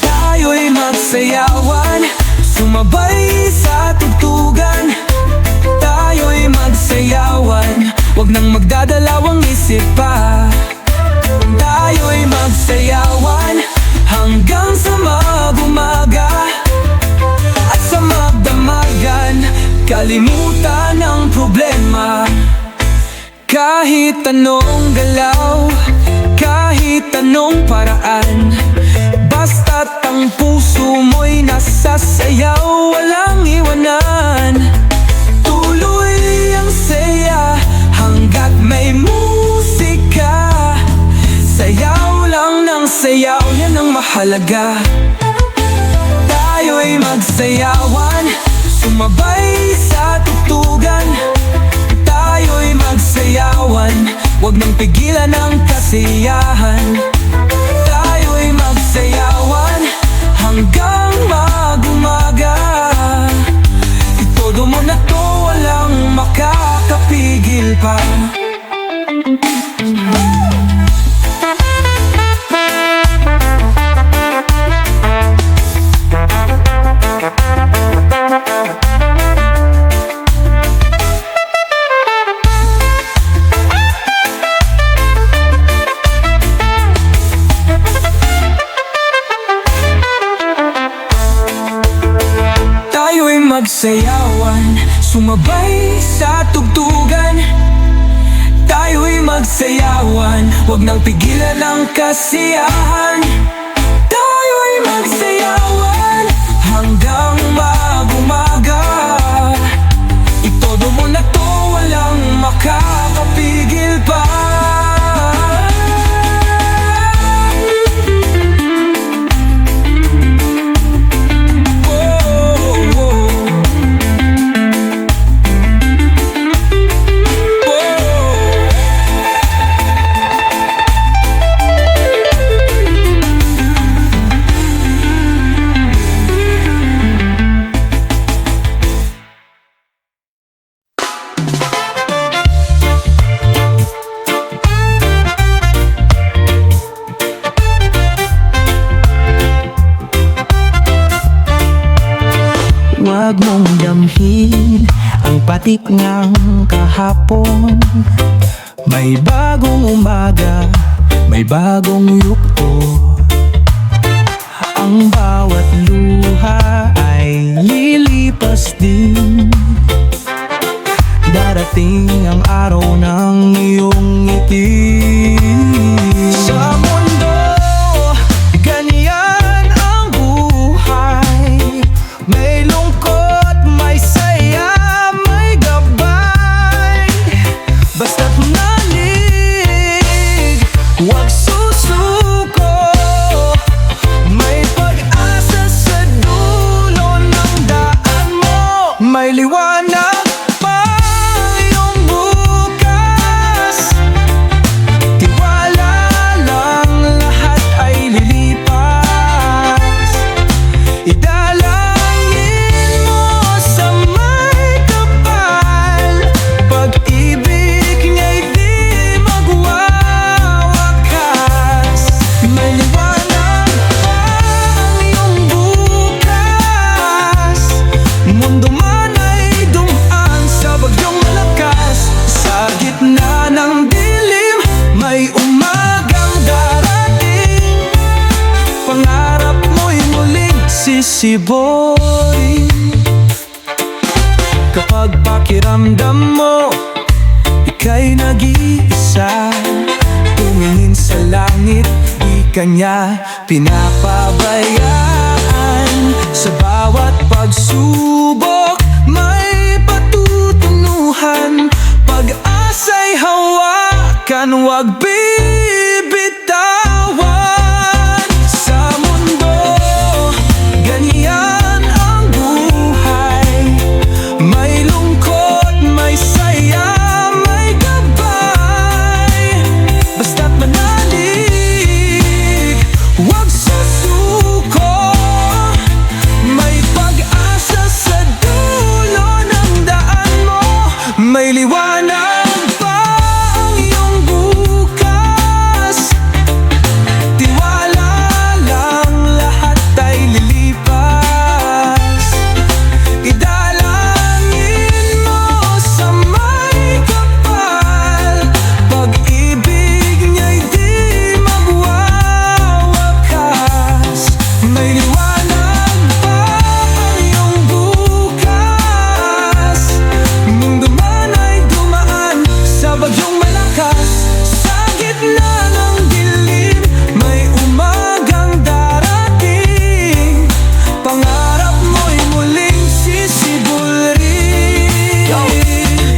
Tayo'y magsayawan, sumabay sa tugtugan. Tayo'y magsayawan, huwag nang magdadalawang isip pa. Tayo'y magsayawan hanggang sa mag-umaga. At sa magdamagan, kalimutan ang problema. Kahit anong galaw, kahit anong paraan, basta't ang puso mo'y nasasayaw, walang iwanan. Tuloy ang saya hanggat may musika. Sayaw lang ng sayaw, yan ang mahalaga. Tayo'y magsayawan, sumabay sa tugtugan. Tayo'y magsayawan, huwag nang pigilan ang kasiyahan. Tayo'y magsayawan hanggang mag-umaga. Itodo mo na to, walang makakapigil pa. Tayo'y magsayawan, sumabay sa tugtugan. Tayo'y magsayawan, huwag nang pigilan ang kasiyahan. Tayo'y magsayawan hanggang mag-umaga. Itodo mo na to, walang makakapigil pa. Huwag mong damhin ang patik ng kahapon. May bagong umaga, may bagong yugto. Ang bawat luha ay lilipas din. Darating ang araw ng iyong ngiti. Sa mundo, ganyan ang buhay. May lungkot, may saya, may gabay. Basta't nalig, huwag susuko. May pag-asa sa dulo ng daan mo. May liwanag pa iyong bukas. Tiwala lang, lahat ay lilipas. Idalangin mo sa may kapal. Pag-ibig niya'y di magwawakas. May liwanag pa ang iyong bukas. Mundo man ay dumaan sa bagyong malakas. Sa gitna ng dilim, may umagang darating. Pangarap mo'y muling sisiborin. Kapag pakiramdam mo ika'y nag-iisa, tumingin sa langit, di kanya pinapabayaan. Sa bawat pagsubok, may patutunuhan. Pag-asa'y hawakan, huwag bibitawan. Sa mundo, ganyan ang buhay. May lungkot, may saya, may gabay. Basta't manalig, huwag susuko. May pag-asa sa dulo ng daan mo. May liwanag pa ang iyong bukas. Tiwala lang, lahat ay lilipas. Idalangin mo sa may kapal. Pag-ibig niya'y di magwawakas. May liwanag pa ang iyong bukas. Mundo man ay dumaan sa bagyong malakas. Sa gitna ng dilim, may umagang darating. Pangarap mo'y muling sisibulin.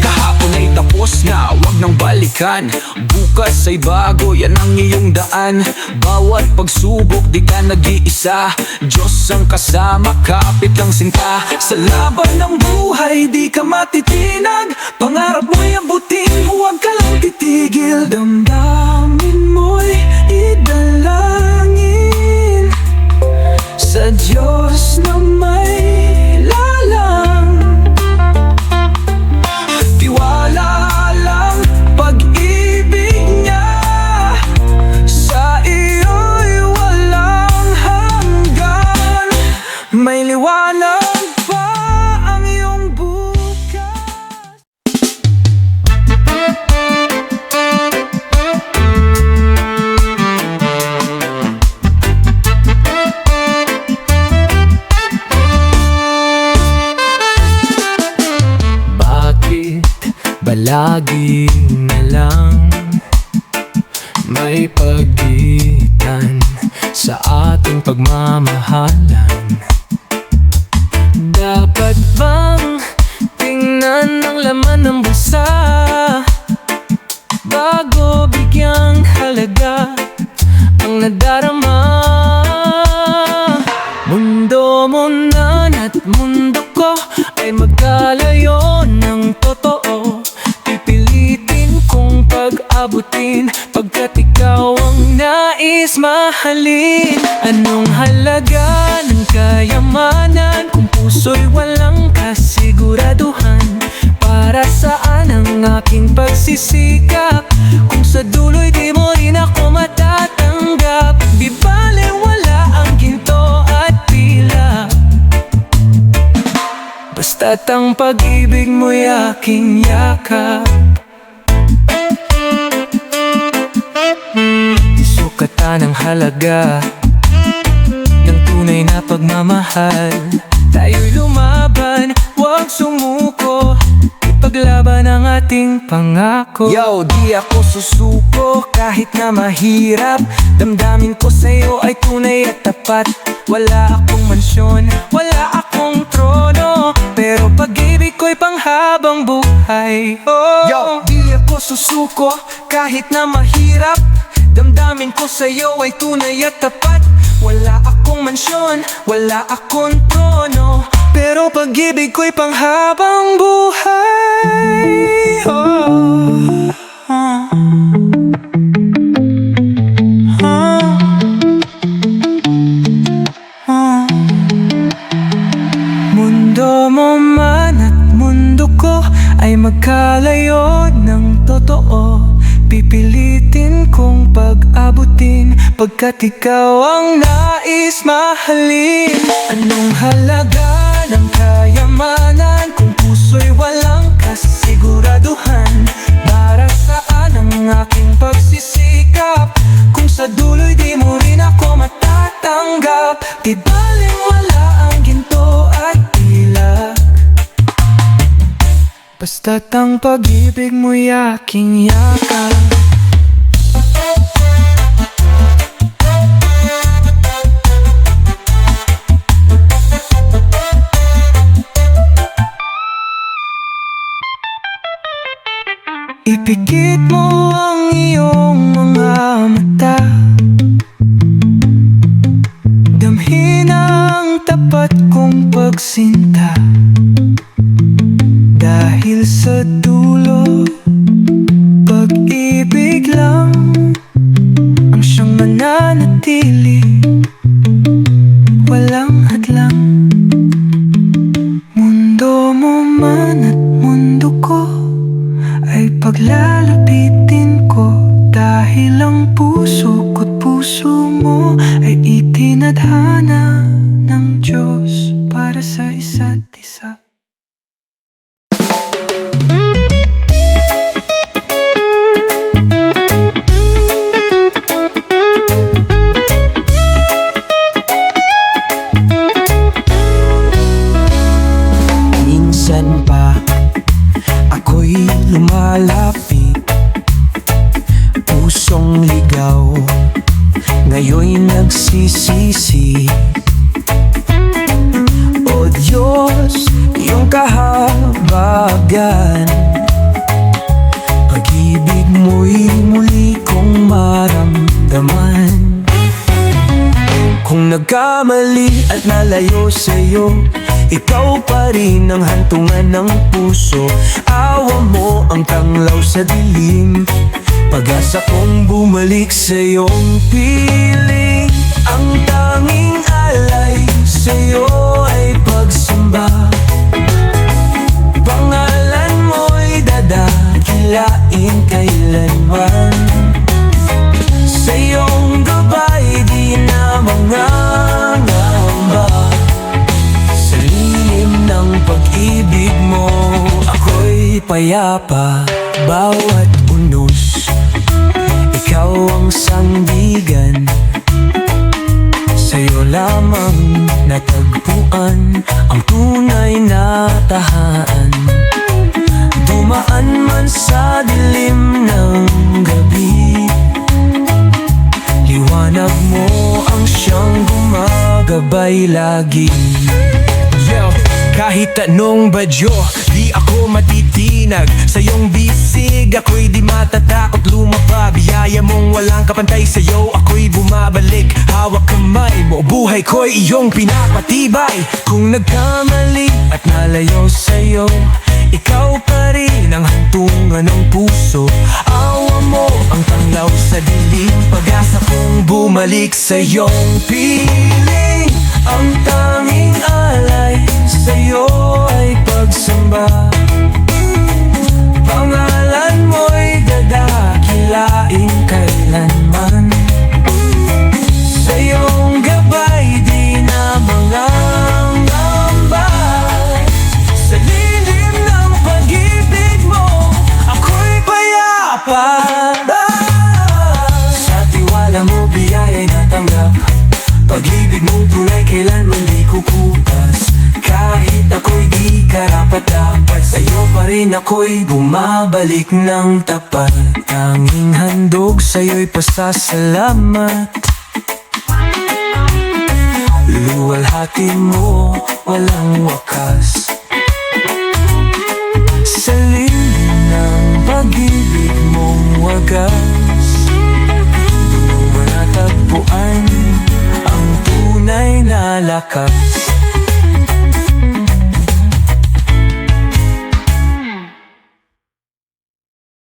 Kahapon ay tapos na, wag nang balikan. Bukas ay bago, yan ang iyong daan. Bawat pagsubok, di ka nag-iisa. Diyos ang kasama, kapit ang sinta. Sa laban ng buhay, di ka matitinag. Pangarap mo'y abutin, huwag ka lang titigil. Damdamin mo'y idalangin sa Diyos na may lalang. Tiwala lang, pag-ibig niya sa iyo'y walang hanggan. May liwanag pa ang iyong bukas. Bakit ba lagi na lang may pagitan sa ating pagmamahalan? Dapat bang tingnan ang laman ng bulsa bago bigyang halaga ang nadarama? Mundo mo na at mundo ko ay magkalayo ng totoo. Pipilitin kong pag-abutin pagkat ikaw ang nais mahalin. Anong halaga ng kayamanan kung puso'y walang kasiguraduhan? Para saan ang aking pagsisikap kung sa dulo'y di mo rin ako matatanggap? Di bale wala ang ginto at pila. Basta't ang pag-ibig mo'y aking yakap. Sukatan ang halaga ng tunay na pagmamahal. Tayo'y lumaban, huwag sumuko, ipaglaban ang ating pangako. Yo, di ako susuko kahit na mahirap. Damdamin ko sa'yo ay tunay at tapat. Wala akong mansyon, wala akong trono, pero pag-ibig ko'y panghabang buhay. Oh. Yo, di ako susuko kahit na mahirap. Damdamin ko sa'yo ay tunay at tapat. Wala akong mansyon, wala akong trono, pero pag-ibig ko'y panghabang buhay. Mundo mo man at mundo ko ay magkalayo ng totoo. Pipilitin kong pag-abutin, pagkat ikaw ang nais mahalin. Anong halaga ng kayamanan kung puso'y walang kasiguraduhan? Para saan ang aking pagsisikap kung sa dulo'y di mo rin ako matatanggap? Di baling wala ang ginto at pilak, basta't ang pag-ibig mo'y aking yakap. Ipikit mo ang iyong mga mata, damhin ang tapat kong pagsinta. Dahil sa dulo, pag-ibig lang ang siyang mananatili, walang hadlang. Mundo mo man at mundo ko ay paglalapitin ko, dahil ang puso ko't puso mo ay itinadhana ng Diyos para sa isa't isa. Minsan pa ako'y lumalapit, pusong ligaw, ngayon'y nagsisisi. O Diyos, iyong kahabagan, pag-ibig mo'y muli kong maramdaman. Kung nagkamali at nalayo sa'yo, ikaw pa rin ang hantungan ng puso. Awa mo ang tanglaw sa dilim, pag-asa kong bumalik sa iyong piling. Ang tanging alay sa'yo ay pagsamba, pangalan mo'y dadakilain kailanman. Sa iyong gabay di na mangangamba, sa lilim ng pag-ibig mo ako'y payapa. Bawat unos, ikaw ang sandigan, sa'yo lamang natagpuan ang tunay na tahaan. Dumaan man sa dilim ng gabi, liwanag mo ang siyang gumagabay lagi. Kahit anong badyo, di ako matitinag sa iyong bisig, ako'y di matatakot lumapa. Biyaya mong walang kapantay sa'yo, ako'y bumabalik. Hawak kamay mo, buhay ko'y iyong pinapatibay. Kung nagkamali at nalayo sa'yo, ikaw pa rin ang hantungan ng puso. Awa mo ang tanglaw sa dilim, pag-asa kong bumalik sa iyong piling. Ang tanging alay sa'yo ay pagsamba, pangalan mo'y dadakilain kailanman. Sa iyong gabay di na mangangamba, tunay kailanman di kukupas. Kahit ako'y di karapat-dapat, sa'yo pa rin ako'y bumabalik ng tapat. Tanging handog sa'yo'y pasasalamat. Luwalhati mo, walang wakas. Sa lilim ng pag-ibig mong wagas, doon mo natagpuan ang tunay na lakas.